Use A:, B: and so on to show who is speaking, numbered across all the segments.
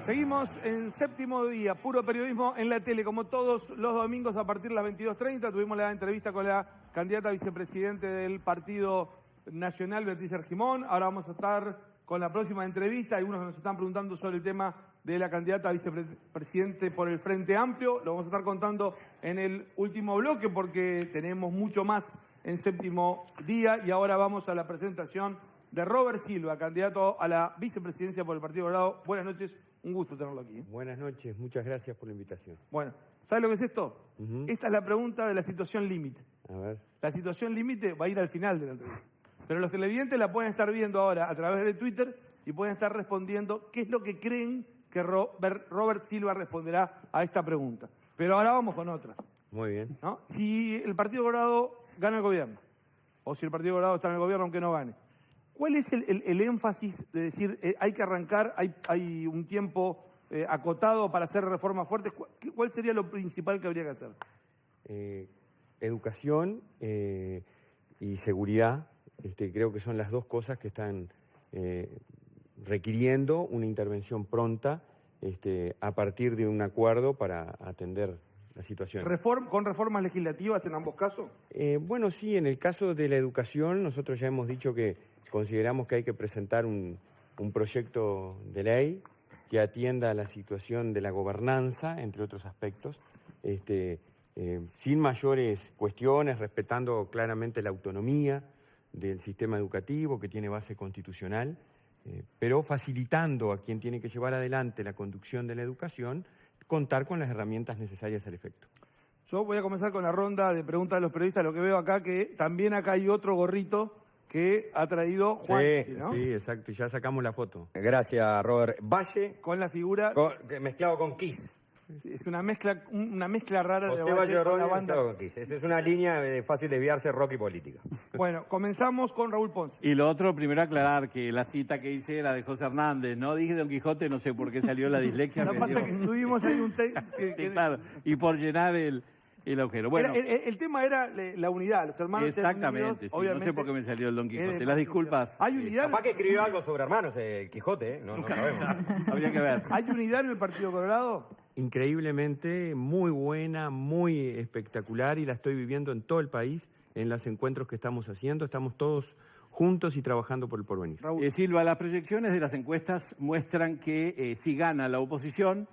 A: Seguimos en séptimo día, puro periodismo en la tele, como todos los domingos a partir de las 22:30. Tuvimos la entrevista con la candidata a vicepresidente del Partido Nacional, Beatriz Argimón. Ahora vamos a estar con la próxima entrevista. Algunos nos están preguntando sobre el tema de la candidata a vicepresidente por el Frente Amplio. Lo vamos a estar contando en el último bloque porque tenemos mucho más en séptimo día. Y ahora vamos a la presentación de Robert Silva, candidato a la vicepresidencia por el Partido Colorado. Buenas noches, un gusto tenerlo aquí.
B: Buenas noches, muchas gracias por la invitación.
A: Bueno, ¿sabes lo que es esto? Esta es la pregunta de la situación límite.
B: A ver.
A: La situación límite va a ir al final de la entrevista. Pero los televidentes la pueden estar viendo ahora a través de Twitter y pueden estar respondiendo qué es lo que creen que Robert Silva responderá a esta pregunta. Pero ahora vamos con otras.
B: Muy bien.
A: ¿No? Si el Partido Colorado gana el gobierno, o si el Partido Colorado está en el gobierno aunque no gane, ¿cuál es el énfasis de decir hay que arrancar, hay un tiempo acotado para hacer reformas fuertes? ¿Cuál sería lo principal que habría que hacer?
B: Educación y seguridad, creo que son las dos cosas que están requiriendo una intervención pronta a partir de un acuerdo para atender la situación.
A: ¿Con reformas legislativas en ambos casos?
B: Bueno, sí, en el caso de la educación nosotros ya hemos dicho que consideramos que hay que presentar un proyecto de ley que atienda a la situación de la gobernanza, entre otros aspectos, sin mayores cuestiones, respetando claramente la autonomía del sistema educativo que tiene base constitucional, pero facilitando a quien tiene que llevar adelante la conducción de la educación, contar con las herramientas necesarias al efecto.
A: Yo voy a comenzar con la ronda de preguntas de los periodistas. Lo que veo acá, que también acá hay otro gorrito que ha traído Juan, ¿no?
B: Sí, exacto, ya sacamos la foto.
C: Gracias, Robert. Valle,
A: Con la figura...
C: mezclado con Kiss.
A: Es una mezcla rara
C: José
A: de
C: Valle
A: con la
C: Ordóñez
A: banda.
C: mezclado con Kiss. Esa es una línea fácil de desviarse rock y política.
A: Bueno, comenzamos con Raúl Ponce.
D: Y lo otro, primero aclarar que la cita que hice era de José Hernández, no dije Don Quijote, no sé por qué salió la dislexia.
A: No pasa que tuvimos ahí un...
D: Sí, claro, y por llenar el agujero. Bueno,
A: el tema era la unidad, los hermanos
D: exactamente,
A: unidos,
D: sí,
A: obviamente.
D: no sé por qué me salió el Don Quijote. Las disculpas.
A: ¿Hay unidad?
C: Capaz que escribió algo sobre hermanos, el Quijote, ¿eh? No sabemos.
D: Habría que ver.
A: ¿Hay unidad en el Partido Colorado?
B: Increíblemente, muy buena, muy espectacular y la estoy viviendo en todo el país, en los encuentros que estamos haciendo. Estamos todos juntos y trabajando por el porvenir.
D: Silva, las proyecciones de las encuestas muestran que si gana la oposición,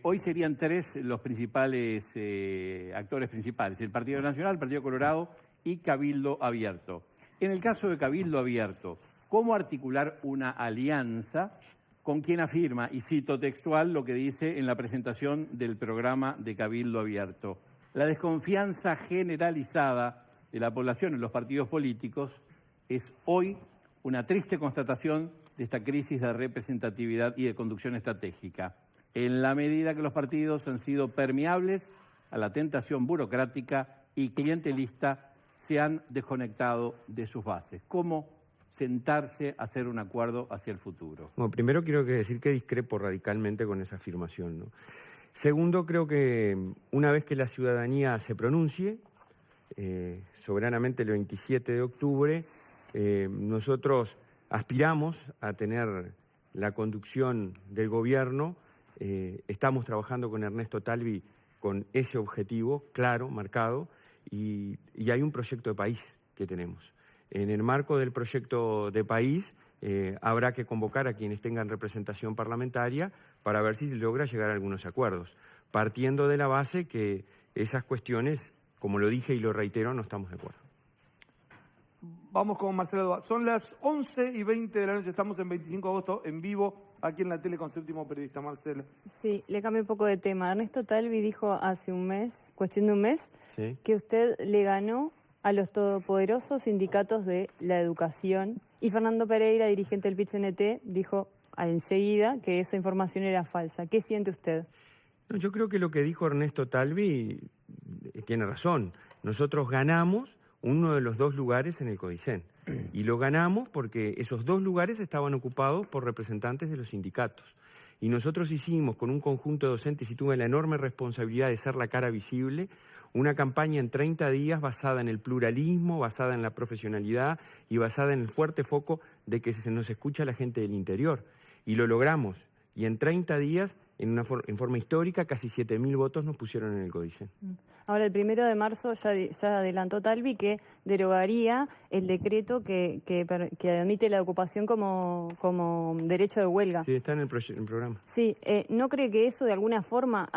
D: hoy serían tres los principales actores principales, el Partido Nacional, el Partido Colorado y Cabildo Abierto. En el caso de Cabildo Abierto, ¿cómo articular una alianza con quien afirma, y cito textual lo que dice en la presentación del programa de Cabildo Abierto: la desconfianza generalizada de la población en los partidos políticos es hoy una triste constatación de esta crisis de representatividad y de conducción estratégica, en la medida que los partidos han sido permeables a la tentación burocrática y clientelista, se han desconectado de sus bases. ¿Cómo sentarse a hacer un acuerdo hacia el futuro?
B: Bueno, primero quiero decir que discrepo radicalmente con esa afirmación, ¿no? Segundo, creo que una vez que la ciudadanía se pronuncie, soberanamente el 27 de octubre, nosotros aspiramos a tener la conducción del gobierno. Estamos trabajando con Ernesto Talvi con ese objetivo claro, marcado, y hay un proyecto de país que tenemos. En el marco del proyecto de país habrá que convocar a quienes tengan representación parlamentaria para ver si se logra llegar a algunos acuerdos, partiendo de la base que esas cuestiones, como lo dije y lo reitero, no estamos de acuerdo.
A: Vamos con Marcelo Duarte. Son las 11:20 de la noche, estamos en 25 de agosto, en vivo, aquí en la tele con Séptimo Periodista. Marcelo.
E: Sí, le cambio un poco de tema. Ernesto Talvi dijo hace un mes, cuestión de un mes,
B: ¿Sí?
E: que usted le ganó a los todopoderosos sindicatos de la educación, y Fernando Pereira, dirigente del PIT-CNT, dijo enseguida que esa información era falsa. ¿Qué siente usted?
B: No, yo creo que lo que dijo Ernesto Talvi tiene razón. Nosotros ganamos uno de los dos lugares en el Codicen, y lo ganamos porque esos dos lugares estaban ocupados por representantes de los sindicatos. Y nosotros hicimos con un conjunto de docentes, y tuve la enorme responsabilidad de ser la cara visible, una campaña en 30 días basada en el pluralismo, basada en la profesionalidad y basada en el fuerte foco de que se nos escucha a la gente del interior. Y lo logramos. y en 30 días, en forma histórica, casi 7.000 votos nos pusieron en el Codicen.
E: Ahora, el 1 de marzo ya adelantó Talvi que derogaría el decreto que admite la ocupación como derecho de huelga.
B: Sí, está en el programa.
E: Sí, ¿no cree que eso de alguna forma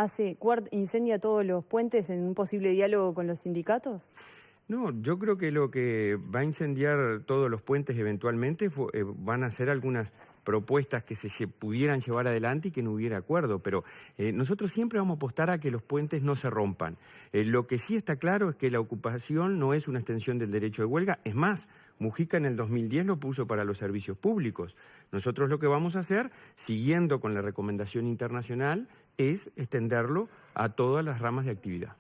E: incendia todos los puentes en un posible diálogo con los sindicatos?
B: No, yo creo que lo que va a incendiar todos los puentes eventualmente van a ser algunas propuestas que se pudieran llevar adelante y que no hubiera acuerdo, pero nosotros siempre vamos a apostar a que los puentes no se rompan. Lo que sí está claro es que la ocupación no es una extensión del derecho de huelga, es más, Mujica en el 2010 lo puso para los servicios públicos. Nosotros lo que vamos a hacer, siguiendo con la recomendación internacional, es extenderlo a todas las ramas de actividad.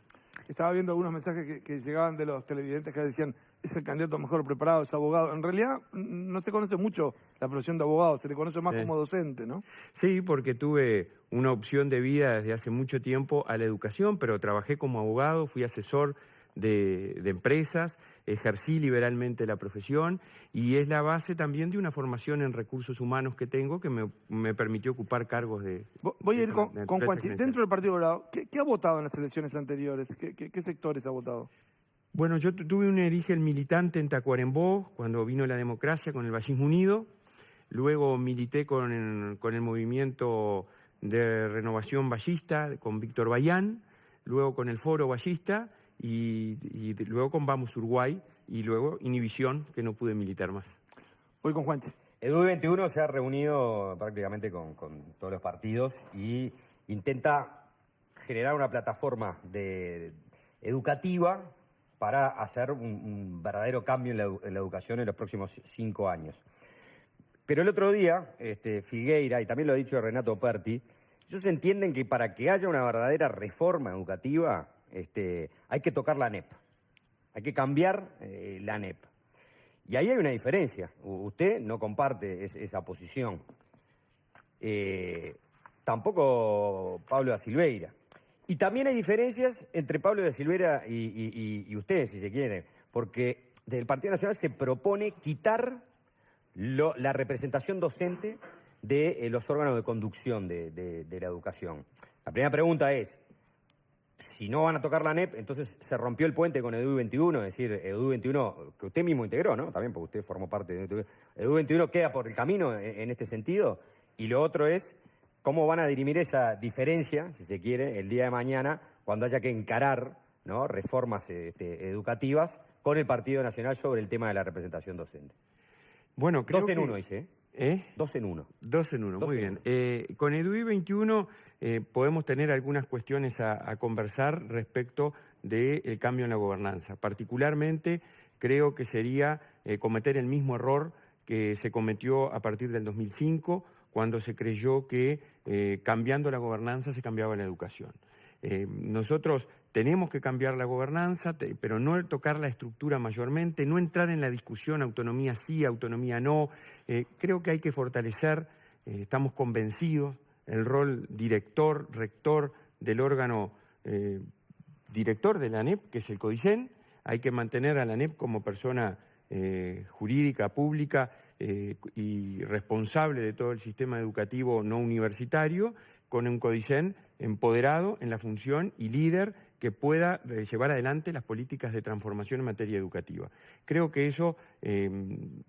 A: Estaba viendo algunos mensajes que llegaban de los televidentes que decían es el candidato mejor preparado, es abogado. En realidad no se conoce mucho la profesión de abogado, se le conoce más como docente, ¿no?
B: Sí, porque tuve una opción de vida desde hace mucho tiempo a la educación, pero trabajé como abogado, fui asesor de empresas, ejercí liberalmente la profesión y es la base también de una formación en recursos humanos que tengo que me permitió ocupar cargos de...
A: Voy a ir con Juanchi. Dentro del Partido Colorado, ¿qué ha votado en las elecciones anteriores? ¿Qué sectores ha votado?
B: Bueno, yo tuve un origen militante en Tacuarembó, cuando vino la democracia con el Vallismo Unido, luego milité con el movimiento de renovación vallista, con Víctor Bayán, luego con el Foro Vallista, y luego con Vamos Uruguay y luego Inhibición, que no pude militar más.
A: Voy con Juanchi.
C: El U21 se ha reunido prácticamente con todos los partidos y intenta generar una plataforma educativa para hacer un verdadero cambio en la educación en los próximos 5 años. Pero el otro día, Figueira, y también lo ha dicho Renato Perti, ellos entienden que para que haya una verdadera reforma educativa hay que tocar la ANEP, hay que cambiar la ANEP. Y ahí hay una diferencia. Usted no comparte esa posición. Tampoco Pablo da Silveira. Y también hay diferencias entre Pablo da Silveira y usted, si se quiere, porque desde el Partido Nacional se propone quitar la representación docente de los órganos de conducción de la educación. La primera pregunta es, si no van a tocar la ANEP, entonces se rompió el puente con EDU21, es decir, EDU21, que usted mismo integró, ¿no? También porque usted formó parte de EDU21, queda por el camino en este sentido. Y lo otro es, ¿cómo van a dirimir esa diferencia, si se quiere, el día de mañana, cuando haya que encarar, ¿no?, reformas educativas con el Partido Nacional sobre el tema de la representación docente?
B: Bueno, creo
C: 2 en 1, dice, ¿eh? 2 en 1.
B: 2 en 1, muy bien. Con EDUI 21 podemos tener algunas cuestiones a conversar respecto del cambio en la gobernanza. Particularmente creo que sería cometer el mismo error que se cometió a partir del 2005, cuando se creyó que cambiando la gobernanza se cambiaba la educación. Nosotros tenemos que cambiar la gobernanza, pero no tocar la estructura mayormente, no entrar en la discusión autonomía sí, autonomía no. Creo que hay que fortalecer, estamos convencidos, el rol director, rector del órgano director de la ANEP, que es el Codicen. Hay que mantener a la ANEP como persona jurídica, pública y responsable de todo el sistema educativo no universitario, con un Codicen empoderado en la función y líder que pueda llevar adelante las políticas de transformación en materia educativa. Creo que eso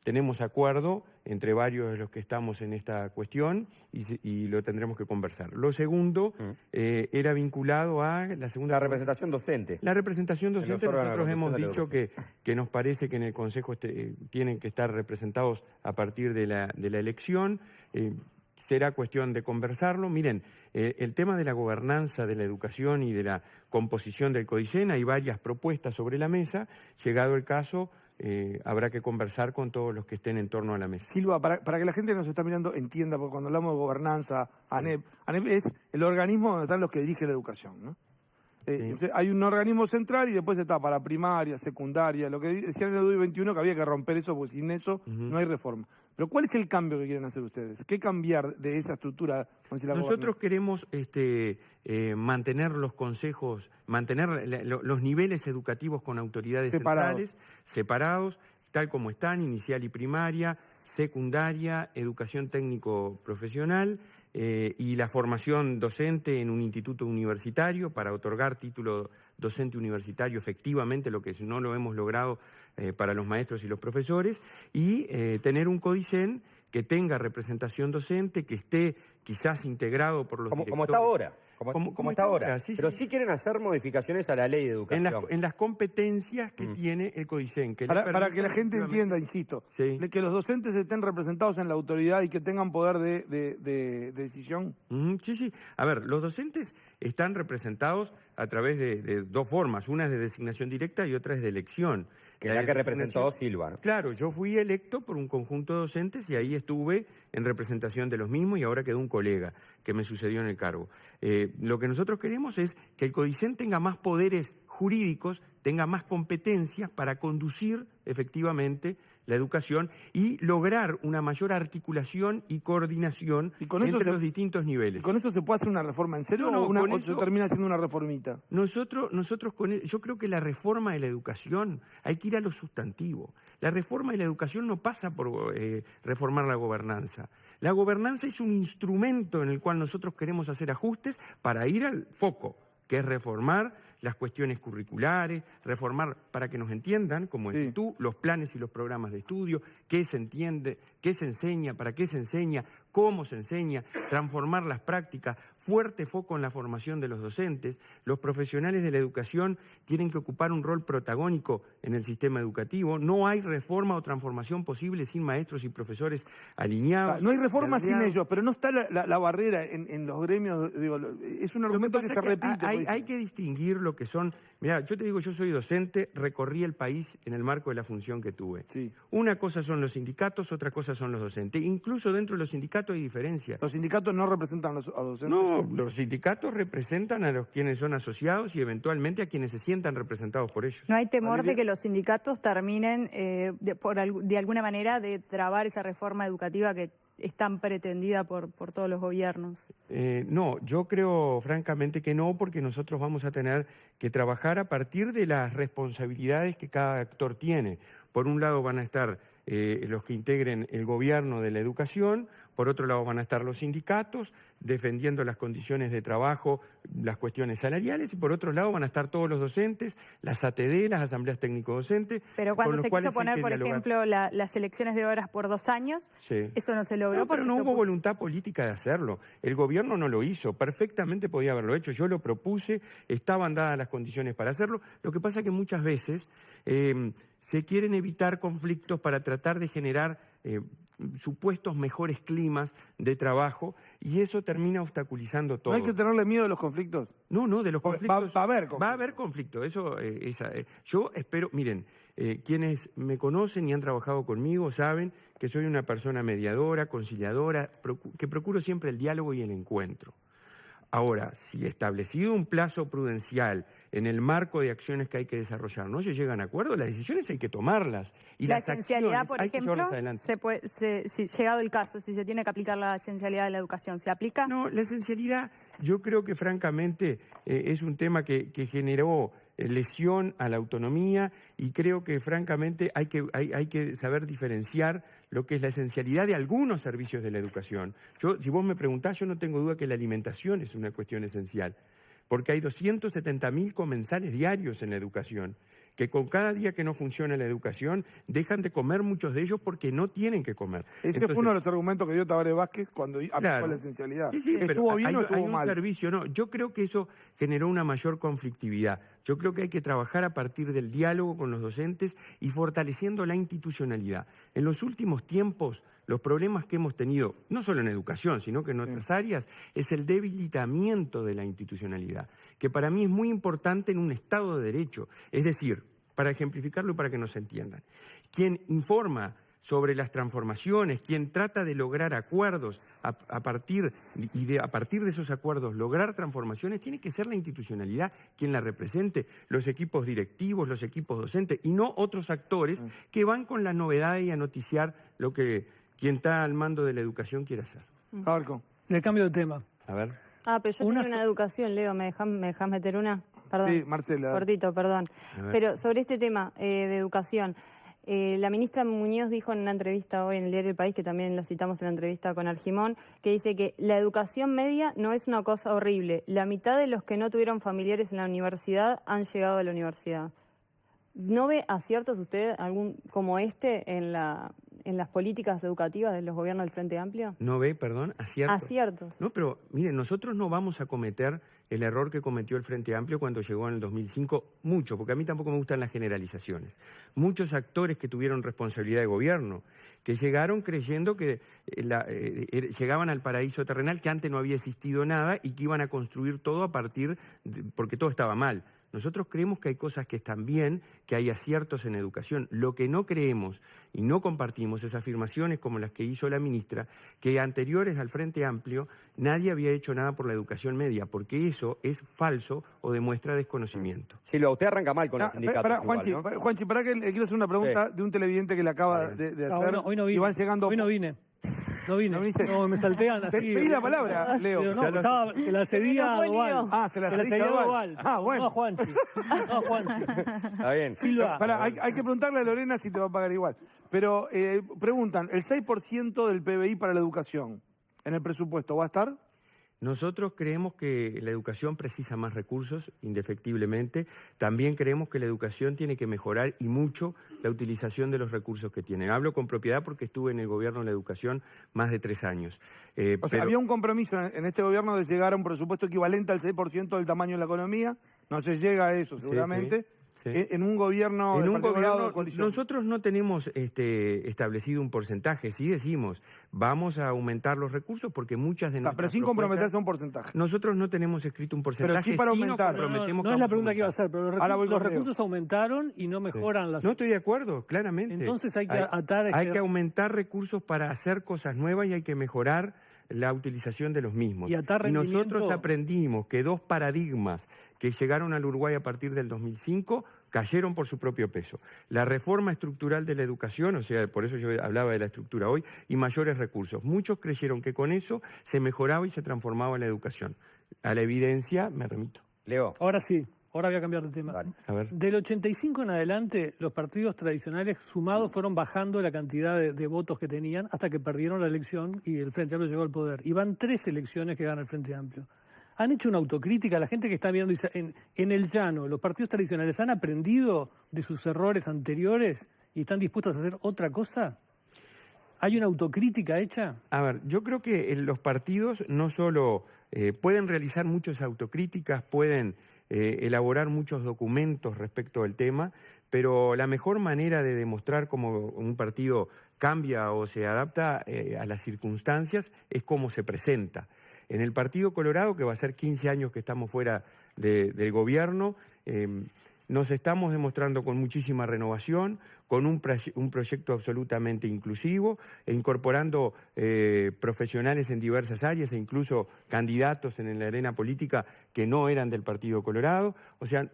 B: tenemos acuerdo entre varios de los que estamos en esta cuestión y lo tendremos que conversar. Lo segundo era vinculado a la segunda...
C: La representación docente.
B: La representación docente, nosotros hemos dicho
C: que
B: que nos parece que en el Consejo tienen que estar representados a partir de la elección. Será cuestión de conversarlo. Miren, el tema de la gobernanza de la educación y de la composición del Codicen, hay varias propuestas sobre la mesa. Llegado el caso, habrá que conversar con todos los que estén en torno a la mesa.
A: Silva, para que la gente que nos está mirando entienda, porque cuando hablamos de gobernanza, ANEP es el organismo donde están los que dirigen la educación, ¿no? Entonces, hay un organismo central y después está para primaria, secundaria, lo que decían en el EDUI 21 que había que romper eso, porque sin eso no hay reforma. Pero ¿cuál es el cambio que quieren hacer ustedes? ¿Qué cambiar de esa estructura?
B: Nosotros queremos mantener los consejos, mantener los niveles educativos con autoridades centrales, separados, tal como están, inicial y primaria, secundaria, educación técnico-profesional, y la formación docente en un instituto universitario para otorgar título docente universitario, efectivamente lo que no lo hemos logrado para los maestros y los profesores, y tener un CODICEN que tenga representación docente, que esté quizás integrado por los directores.
C: Como está ahora. Como está ahora.
B: Sí,
C: Pero
B: sí.
C: sí quieren hacer modificaciones a la ley de educación.
B: En las competencias que tiene el CODICEN. Que
A: Para que la gente entienda, insisto,
B: sí,
A: que los docentes estén representados en la autoridad y que tengan poder de decisión.
B: Sí, sí. A ver, los docentes están representados a través de dos formas. Una es de designación directa y otra es de elección.
C: Que es la que representó Silva, ¿no?
B: Claro, yo fui electo por un conjunto de docentes y ahí estuve en representación de los mismos y ahora quedó un colega que me sucedió en el cargo. Lo que nosotros queremos es que el CODICEN tenga más poderes jurídicos, tenga más competencias para conducir efectivamente la educación y lograr una mayor articulación y coordinación entre los distintos niveles.
A: ¿Y con eso se puede hacer una reforma en serio o se termina siendo una reformita?
B: Yo creo que la reforma de la educación hay que ir a lo sustantivo. La reforma de la educación no pasa por reformar la gobernanza. La gobernanza es un instrumento en el cual nosotros queremos hacer ajustes para ir al foco, que es reformar las cuestiones curriculares, reformar, para que nos entiendan, como decís tú, los planes y los programas de estudio, qué se entiende, qué se enseña, para qué se enseña, cómo se enseña, transformar las prácticas, fuerte foco en la formación de los docentes. Los profesionales de la educación tienen que ocupar un rol protagónico en el sistema educativo. No hay reforma o transformación posible sin maestros y profesores alineados.
A: No hay reforma sin ellos, pero no está la barrera en los gremios. Digo, es un argumento que se repite.
B: Hay que distinguir lo que son... Mirá, yo te digo, yo soy docente, recorrí el país en el marco de la función que tuve.
A: Sí.
B: Una cosa son los sindicatos, otra cosa son los docentes. Incluso dentro de los sindicatos hay diferencias.
A: ¿Los sindicatos no representan a los docentes?
B: No, los sindicatos representan a los quienes son asociados y eventualmente a quienes se sientan representados por ellos.
F: ¿No hay temor de que los sindicatos terminen de alguna manera de trabar esa reforma educativa que es tan pretendida por todos los gobiernos?
B: No, yo creo francamente que no, porque nosotros vamos a tener que trabajar a partir de las responsabilidades que cada actor tiene. Por un lado van a estar los que integren el gobierno de la educación, por otro lado van a estar los sindicatos defendiendo las condiciones de trabajo, las cuestiones salariales, y por otro lado van a estar todos los docentes, las ATD, las asambleas técnico-docentes.
F: Pero cuando se quiso poner, por ejemplo, las elecciones de horas por 2 años, eso no se logró.
B: No, pero no hubo voluntad política de hacerlo. El gobierno no lo hizo, perfectamente podía haberlo hecho. Yo lo propuse, estaban dadas las condiciones para hacerlo. Lo que pasa es que muchas veces se quieren evitar conflictos para tratar de generar supuestos mejores climas de trabajo y eso termina obstaculizando todo.
A: ¿No hay que tenerle miedo a los conflictos?
B: No, de los conflictos.
A: Va a haber conflictos.
B: Va a haber conflictos. Eso, yo espero, miren, quienes me conocen y han trabajado conmigo saben que soy una persona mediadora, conciliadora, que procuro siempre el diálogo y el encuentro. Ahora, si establecido un plazo prudencial en el marco de acciones que hay que desarrollar no se llegan a acuerdo, las decisiones hay que tomarlas y
F: la
B: las
F: esencialidad,
B: acciones
F: por
B: hay que
F: ejemplo,
B: llevarlas adelante.
F: Si llegado el caso, si se tiene que aplicar la esencialidad de la educación, ¿se aplica?
B: No, la esencialidad yo creo que francamente es un tema que generó lesión a la autonomía y creo que francamente hay que saber diferenciar lo que es la esencialidad de algunos servicios de la educación. Si vos me preguntás, yo no tengo duda que la alimentación es una cuestión esencial, porque hay 270.000 comensales diarios en la educación, que con cada día que no funciona la educación dejan de comer muchos de ellos porque no tienen que comer.
A: Ese fue uno de los argumentos que dio Tabaré Vázquez cuando aplicó la esencialidad.
B: Sí,
A: ¿Estuvo bien o estuvo mal?
B: Hay un servicio, no. Yo creo que eso generó una mayor conflictividad. Yo creo que hay que trabajar a partir del diálogo con los docentes y fortaleciendo la institucionalidad. En los últimos tiempos, los problemas que hemos tenido, no solo en educación, sino que en otras áreas, es el debilitamiento de la institucionalidad, que para mí es muy importante en un Estado de Derecho. Es decir, para ejemplificarlo y para que nos entiendan, quien informa sobre las transformaciones, quien trata de lograr acuerdos a partir de esos acuerdos lograr transformaciones, tiene que ser la institucionalidad quien la represente, los equipos directivos, los equipos docentes, y no otros actores que van con las novedades y a noticiar lo que quien está al mando de la educación quiere hacer.
A: Marco.
G: Le cambio de tema.
B: A ver.
E: Pero yo tengo una educación, Leo, ¿me dejás meter una? Perdón.
A: Sí, Marcela.
E: Cortito, perdón. Pero sobre este tema de educación, La ministra Muñoz dijo en una entrevista hoy en el diario El País, que también la citamos en la entrevista con Argimón, que dice que la educación media no es una cosa horrible. La mitad de los que no tuvieron familiares en la universidad han llegado a la universidad. ¿No ve aciertos usted como este en las políticas educativas de los gobiernos del Frente Amplio?
B: ¿No ve, perdón, aciertos?
E: Aciertos.
B: No, pero miren, nosotros no vamos a cometer el error que cometió el Frente Amplio cuando llegó en el 2005, mucho, porque a mí tampoco me gustan las generalizaciones. Muchos actores que tuvieron responsabilidad de gobierno, que llegaron creyendo que llegaban al paraíso terrenal, que antes no había existido nada y que iban a construir todo porque todo estaba mal. Nosotros creemos que hay cosas que están bien, que hay aciertos en educación. Lo que no creemos y no compartimos es afirmaciones como las que hizo la ministra, que anteriores al Frente Amplio nadie había hecho nada por la educación media, porque eso es falso o demuestra desconocimiento.
C: Silva, usted arranca mal con los sindicatos.
A: Juanchi, para que le quiero hacer una pregunta de un televidente que le acaba de hacer.
G: Hoy no vine.
A: Y van llegando...
G: Hoy no vine. No vine.
A: ¿No
G: me saltean así.
A: Te pedí la palabra, Leo.
G: Pero no, estaba que la cedía a Doval.
A: Se la
G: cedía a Doval.
A: Bueno.
G: No a Juanchi.
C: Está bien.
G: Silva.
A: Hay que preguntarle a Lorena si te va a pagar igual. Pero preguntan, ¿el 6% del PBI para la educación en el presupuesto va a estar?
B: Nosotros creemos que la educación precisa más recursos, indefectiblemente. También creemos que la educación tiene que mejorar y mucho la utilización de los recursos que tiene. Hablo con propiedad porque estuve en el gobierno de la educación más de 3 años.
A: O sea, había un compromiso en este gobierno de llegar a un presupuesto equivalente al 6% del tamaño de la economía. No se llega a eso, seguramente.
B: Sí.
A: En un gobierno...
B: Nosotros no tenemos establecido un porcentaje, sí decimos, vamos a aumentar los recursos porque muchas de nuestras
A: pero sin comprometerse a un porcentaje.
B: Nosotros no tenemos escrito un porcentaje,
A: pero sí para aumentar.
G: No es la pregunta que iba a hacer, pero los recursos aumentaron y no mejoran las...
B: No estoy de acuerdo, claramente.
G: Entonces hay que
B: aumentar recursos para hacer cosas nuevas y hay que mejorar la utilización de los mismos.
G: Y
B: nosotros aprendimos que 2 paradigmas que llegaron al Uruguay a partir del 2005 cayeron por su propio peso. La reforma estructural de la educación, o sea, por eso yo hablaba de la estructura hoy, y mayores recursos. Muchos creyeron que con eso se mejoraba y se transformaba la educación. A la evidencia me remito.
C: Leo.
G: Ahora sí. Ahora voy a cambiar de tema.
C: Vale.
B: A ver.
G: Del 85 en adelante, los partidos tradicionales sumados fueron bajando la cantidad de votos que tenían hasta que perdieron la elección y el Frente Amplio llegó al poder. Y van 3 elecciones que gana el Frente Amplio. ¿Han hecho una autocrítica? La gente que está viendo dice, en el llano, ¿los partidos tradicionales han aprendido de sus errores anteriores y están dispuestos a hacer otra cosa? ¿Hay una autocrítica hecha?
B: A ver, yo creo que los partidos no solo pueden realizar muchas autocríticas, pueden elaborar muchos documentos respecto al tema, pero la mejor manera de demostrar cómo un partido cambia o se adapta a las circunstancias es cómo se presenta. En el Partido Colorado, que va a ser 15 años que estamos fuera del gobierno, nos estamos demostrando con muchísima renovación, con un proyecto absolutamente inclusivo, e incorporando profesionales en diversas áreas e incluso candidatos en la arena política que no eran del Partido Colorado. O sea,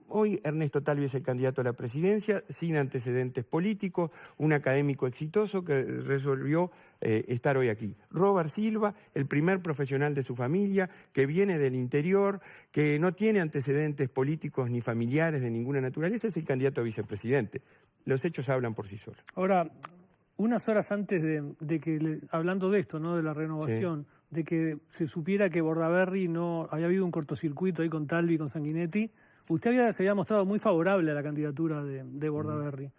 B: hoy Ernesto Talvi es el candidato a la presidencia, sin antecedentes políticos, un académico exitoso que resolvió estar hoy aquí. Robert Silva, el primer profesional de su familia, que viene del interior, que no tiene antecedentes políticos ni familiares de ninguna naturaleza, es el candidato a vicepresidente. Los hechos hablan por sí solos.
G: Ahora, unas horas antes de que, hablando de esto, ¿no?, de la renovación, de que se supiera que Bordaberry no había habido un cortocircuito ahí con Talvi y con Sanguinetti, usted se había mostrado muy favorable a la candidatura de Bordaberry.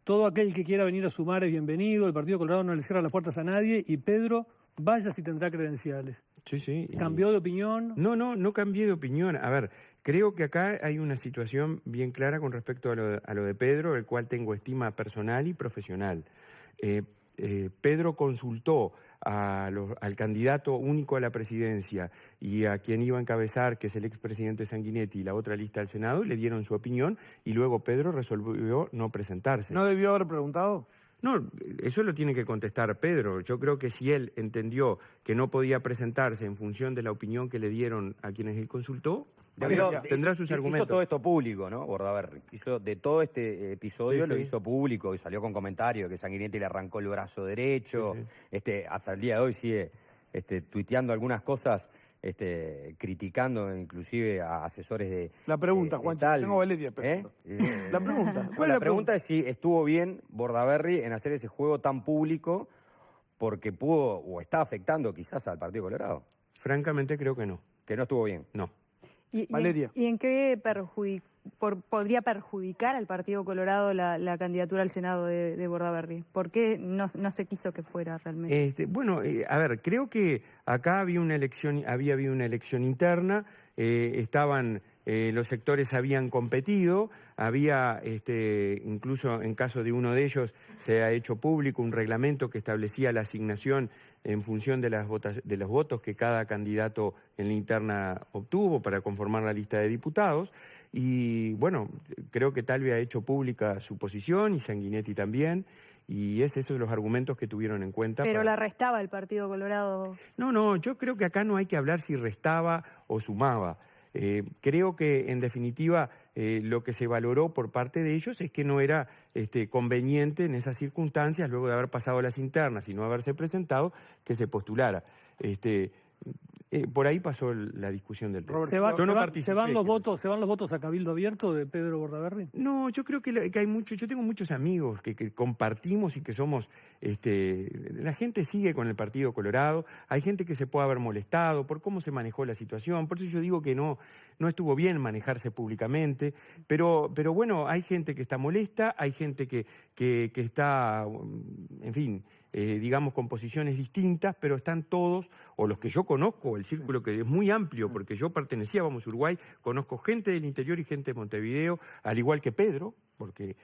G: Todo aquel que quiera venir a sumar es bienvenido, el Partido Colorado no le cierra las puertas a nadie y Pedro, vaya si tendrá credenciales.
B: Sí.
G: ¿Cambió de opinión?
B: No cambié de opinión. A ver, creo que acá hay una situación bien clara con respecto a lo de Pedro, del cual tengo estima personal y profesional. Pedro consultó al candidato único a la presidencia y a quien iba a encabezar, que es el expresidente Sanguinetti, y la otra lista al Senado, le dieron su opinión y luego Pedro resolvió no presentarse.
A: ¿No debió haber preguntado?
B: No, eso lo tiene que contestar Pedro. Yo creo que si él entendió que no podía presentarse en función de la opinión que le dieron a quienes él consultó, tendrá sus argumentos.
C: Hizo todo esto público, ¿no, Bordaberry? Hizo de todo este episodio, lo hizo público y salió con comentarios que Sanguinetti le arrancó el brazo derecho. Hasta el día de hoy sigue tuiteando algunas cosas criticando inclusive a asesores de
A: La pregunta,
C: de
A: Juancho,
C: Talvi.
A: tengo Valeria. La pregunta. ¿Cuál es
C: La pregunta es si estuvo bien Bordaberry en hacer ese juego tan público porque pudo o está afectando quizás al Partido Colorado.
B: Francamente creo que no.
C: Que no estuvo bien.
B: No.
A: Valeria.
F: ¿Y en qué podría perjudicar al Partido Colorado la candidatura al Senado de Bordaberry? ¿Por qué no se quiso que fuera realmente?
B: Bueno, a ver, creo que acá había habido una elección interna, los sectores habían competido, había, incluso en caso de uno de ellos, se ha hecho público un reglamento que establecía la asignación en función de los votos que cada candidato en la interna obtuvo para conformar la lista de diputados. Y bueno, creo que Talvi ha hecho pública su posición y Sanguinetti también. Y esos son los argumentos que tuvieron en cuenta.
F: Pero la restaba el Partido Colorado.
B: No, yo creo que acá no hay que hablar si restaba o sumaba. Creo que, en definitiva, lo que se valoró por parte de ellos es que no era conveniente en esas circunstancias, luego de haber pasado las internas y no haberse presentado, que se postulara. Por ahí pasó la discusión del tema.
G: ¿Se van los votos a Cabildo Abierto de Pedro Bordaberry?
B: No, yo creo que hay muchos, yo tengo muchos amigos que compartimos y que somos, la gente sigue con el Partido Colorado, hay gente que se puede haber molestado por cómo se manejó la situación, por eso yo digo que no estuvo bien manejarse públicamente, pero bueno, hay gente que está molesta, hay gente que está, en fin, digamos, con posiciones distintas, pero están todos, o los que yo conozco, el círculo que es muy amplio, porque yo pertenecía a Vamos Uruguay, conozco gente del interior y gente de Montevideo, al igual que Pedro, porque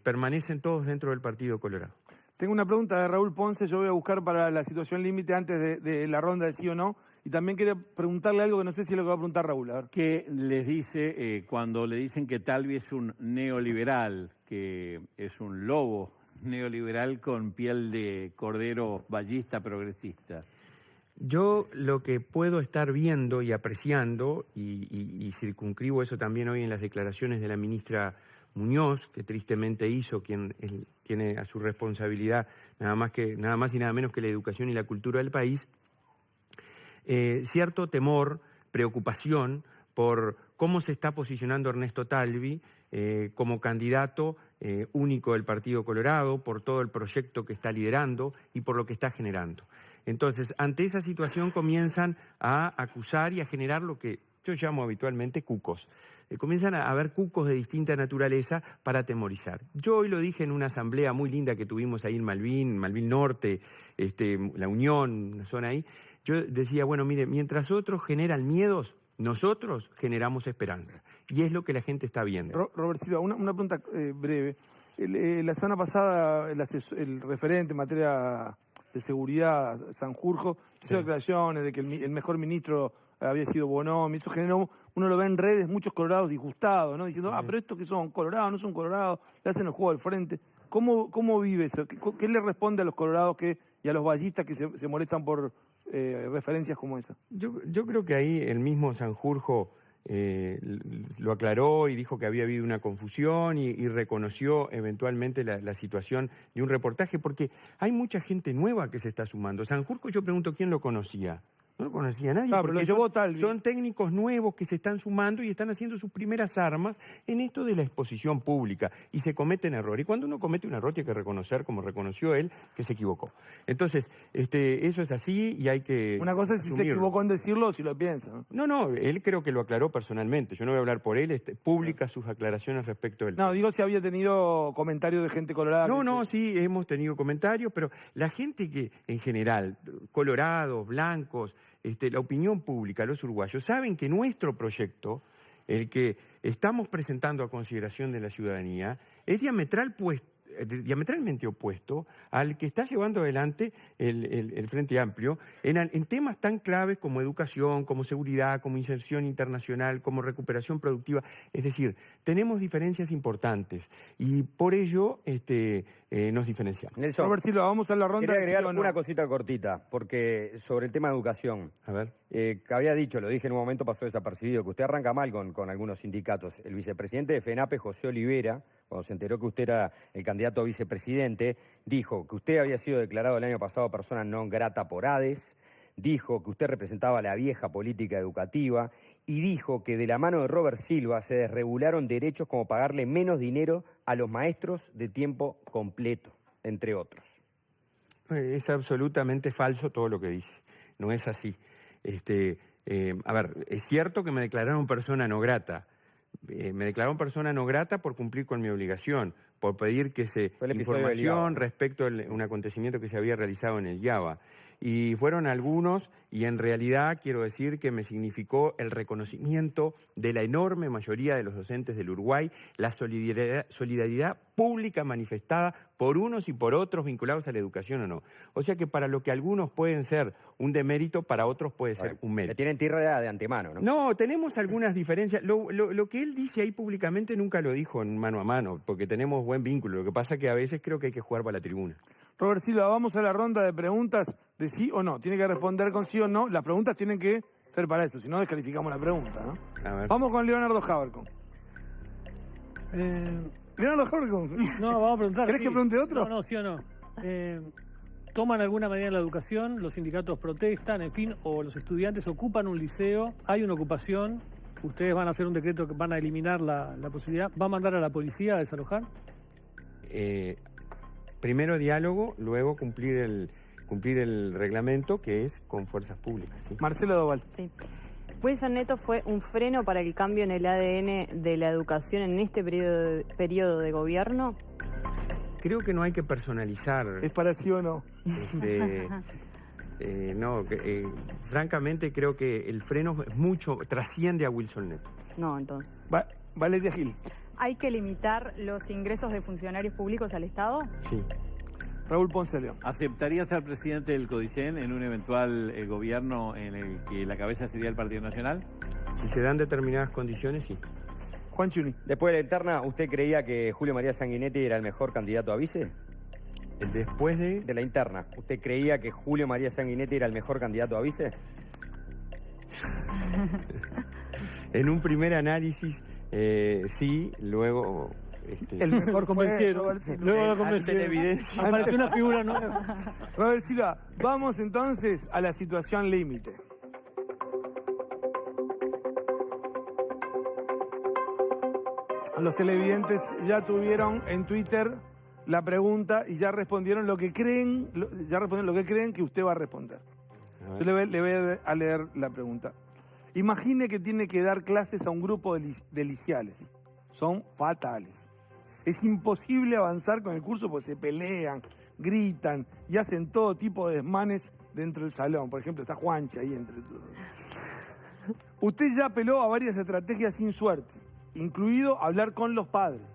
B: permanecen todos dentro del Partido Colorado.
A: Tengo una pregunta de Raúl Ponce, yo voy a buscar para la situación límite antes de la ronda de sí o no, y también quería preguntarle algo que no sé si es lo que va a preguntar Raúl. A ver.
D: ¿Qué les dice cuando le dicen que Talvi es un neoliberal, que es un lobo neoliberal con piel de cordero vallista progresista?
B: Yo lo que puedo estar viendo y apreciando, y circunscribo eso también hoy en las declaraciones de la ministra Muñoz, que tristemente hizo, quien tiene a su responsabilidad nada más y nada menos que la educación y la cultura del país, cierto temor, preocupación por cómo se está posicionando Ernesto Talvi como candidato único del Partido Colorado, por todo el proyecto que está liderando y por lo que está generando. Entonces, ante esa situación comienzan a acusar y a generar lo que yo llamo habitualmente cucos. Comienzan a haber cucos de distinta naturaleza para atemorizar. Yo hoy lo dije en una asamblea muy linda que tuvimos ahí en Malvin Norte, La Unión, una zona ahí. Yo decía, bueno, mire, mientras otros generan miedos, nosotros generamos esperanza. Y es lo que la gente está viendo.
A: Robert Silva, una pregunta breve. La semana pasada el referente en materia de seguridad, Sanjurjo, hizo declaraciones de que el mejor ministro había sido Bonomi. Eso generó, uno lo ve en redes, muchos colorados disgustados, ¿no? Diciendo, pero estos que son colorados, no son colorados, le hacen el juego al frente. ¿Cómo vive eso? ¿Qué le responde a los colorados y a los vallistas que se molestan por referencias como esa?
B: Yo creo que ahí el mismo Sanjurjo lo aclaró y dijo que había habido una confusión y reconoció eventualmente la situación de un reportaje, porque hay mucha gente nueva que se está sumando. Sanjurjo, yo pregunto, ¿quién lo conocía? No lo conocía nadie, porque son técnicos nuevos que se están sumando y están haciendo sus primeras armas en esto de la exposición pública, y se cometen errores. Y cuando uno comete un error, hay que reconocer, como reconoció él, que se equivocó. Entonces, eso es así y hay que
A: Una cosa es si se equivocó en decirlo o si lo piensa.
B: No, él creo que lo aclaró personalmente. Yo no voy a hablar por él, publica sus aclaraciones respecto del tema.
A: No, digo si había tenido comentarios de gente colorada.
B: Sí, hemos tenido comentarios, pero la gente que, en general, colorados, blancos, la opinión pública, los uruguayos, saben que nuestro proyecto, el que estamos presentando a consideración de la ciudadanía, es diametralmente opuesto al que está llevando adelante el Frente Amplio en temas tan claves como educación, como seguridad, como inserción internacional, como recuperación productiva. Es decir, tenemos diferencias importantes y por ello nos diferenciamos.
C: Nelson,
A: Robert Silva, vamos a la ronda.
C: Quería agregar una cosita cortita, porque sobre el tema de educación.
B: A ver.
C: Había dicho, lo dije en un momento, pasó desapercibido, que usted arranca mal con algunos sindicatos. El vicepresidente de FENAPE, José Olivera, cuando se enteró que usted era el candidato a vicepresidente, dijo que usted había sido declarado el año pasado persona non grata por ADES, dijo que usted representaba la vieja política educativa y dijo que de la mano de Robert Silva se desregularon derechos como pagarle menos dinero a los maestros de tiempo completo, entre otros.
B: Es absolutamente falso todo lo que dice. No es así. A ver, es cierto que me declararon persona no grata. Me declararon persona no grata por cumplir con mi obligación, por pedir que se información respecto a un acontecimiento que se había realizado en el IABA. Y fueron algunos, y en realidad quiero decir que me significó el reconocimiento de la enorme mayoría de los docentes del Uruguay, la solidaridad pública manifestada por unos y por otros vinculados a la educación o no. O sea que para lo que algunos pueden ser un demérito, para otros puede ser un mérito.
C: Le tienen tierra de antemano, ¿no?
B: No, tenemos algunas diferencias. Lo que él dice ahí públicamente nunca lo dijo en mano a mano, porque tenemos buen vínculo. Lo que pasa es que a veces creo que hay que jugar para la tribuna.
A: Robert Silva, vamos a la ronda de preguntas de sí o no. Tiene que responder con sí o no. Las preguntas tienen que ser para eso, si no descalificamos la pregunta, ¿no?
B: A ver.
A: Vamos con Leonardo Habercon. Leonardo Habercon.
G: No, vamos a preguntar.
A: ¿Querés que pregunte otro?
G: No, sí o no. ¿Toman alguna medida en la educación? ¿Los sindicatos protestan? En fin, o los estudiantes ocupan un liceo, hay una ocupación, ustedes van a hacer un decreto que van a eliminar la posibilidad, ¿va a mandar a la policía a desalojar?
B: Primero diálogo, luego cumplir el reglamento, que es con fuerzas públicas. ¿Sí?
A: Marcelo Doval.
E: Sí. Wilson Neto fue un freno para el cambio en el ADN de la educación en este periodo de gobierno.
B: Creo que no hay que personalizar.
A: ¿Es para sí o no?
B: Francamente creo que el freno es mucho, trasciende a Wilson Neto.
E: No, entonces.
A: Valeria Gil.
F: ¿Hay que limitar los ingresos de funcionarios públicos al Estado?
B: Sí.
A: Raúl Ponce León.
D: ¿Aceptaría ser presidente del CODICEN en un eventual gobierno en el que la cabeza sería el Partido Nacional?
B: Si se dan determinadas condiciones, sí.
A: Juan Chuni.
C: Después de la interna, ¿usted creía que Julio María Sanguinetti era el mejor candidato a vice?
B: Después
C: de la interna, ¿usted creía que Julio María Sanguinetti era el mejor candidato a vice?
B: En un primer análisis, sí, luego...
A: El mejor
G: convencieron. Luego lo convencieron. Apareció una figura nueva.
A: Robert Silva, vamos entonces a la situación límite. Los televidentes ya tuvieron en Twitter la pregunta y ya respondieron lo que creen, que usted va a responder. Yo le voy a leer la pregunta. Imagine que tiene que dar clases a un grupo de liciales. Son fatales. Es imposible avanzar con el curso porque se pelean, gritan y hacen todo tipo de desmanes dentro del salón. Por ejemplo, está Juancha ahí entre todos. Usted ya apeló a varias estrategias sin suerte, incluido hablar con los padres.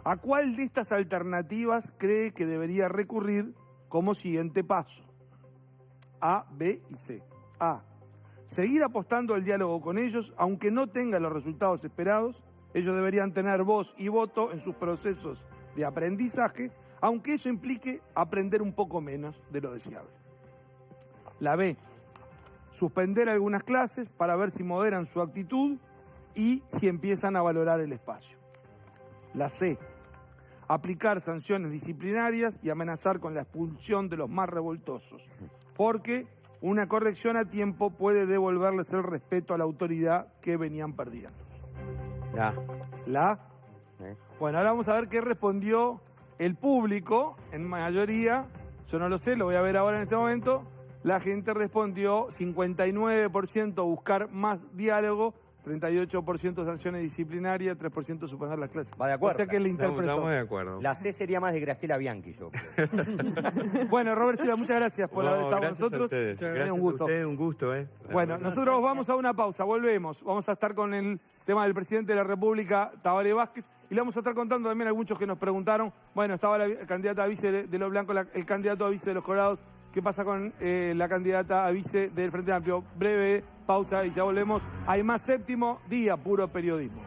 A: ¿A cuál de estas alternativas cree que debería recurrir como siguiente paso? A, B y C. A. Seguir apostando al diálogo con ellos, aunque no tenga los resultados esperados. Ellos deberían tener voz y voto en sus procesos de aprendizaje, aunque eso implique aprender un poco menos de lo deseable. La B. Suspender algunas clases para ver si moderan su actitud y si empiezan a valorar el espacio. La C. Aplicar sanciones disciplinarias y amenazar con la expulsión de los más revoltosos, porque una corrección a tiempo puede devolverles el respeto a la autoridad que venían perdiendo. ¿La A? Bueno, ahora vamos a ver qué respondió el público, en mayoría. Yo no lo sé, lo voy a ver ahora en este momento. La gente respondió 59% buscar más diálogo, 38% sanciones disciplinarias, 3% suspender las clases.
C: Va de acuerdo.
A: O sea que le interpretó.
B: Estamos de acuerdo.
C: La C sería más de Graciela Bianchi, yo.
A: Bueno, Robert Silva, muchas gracias por haber estado con
B: Gracias
A: nosotros.
B: a ustedes. Gracias
A: Un gusto.
B: a ustedes, un gusto.
A: Bueno, nosotros vamos a una pausa, volvemos. Vamos a estar con el tema del presidente de la República, Tabaré Vázquez, y le vamos a estar contando también a muchos que nos preguntaron. Bueno, estaba la candidata a vice de los blancos, el candidato a vice de los colorados. ¿Qué pasa con la candidata a vice del Frente Amplio? Breve pausa y ya volvemos. Hay más Séptimo Día, puro periodismo.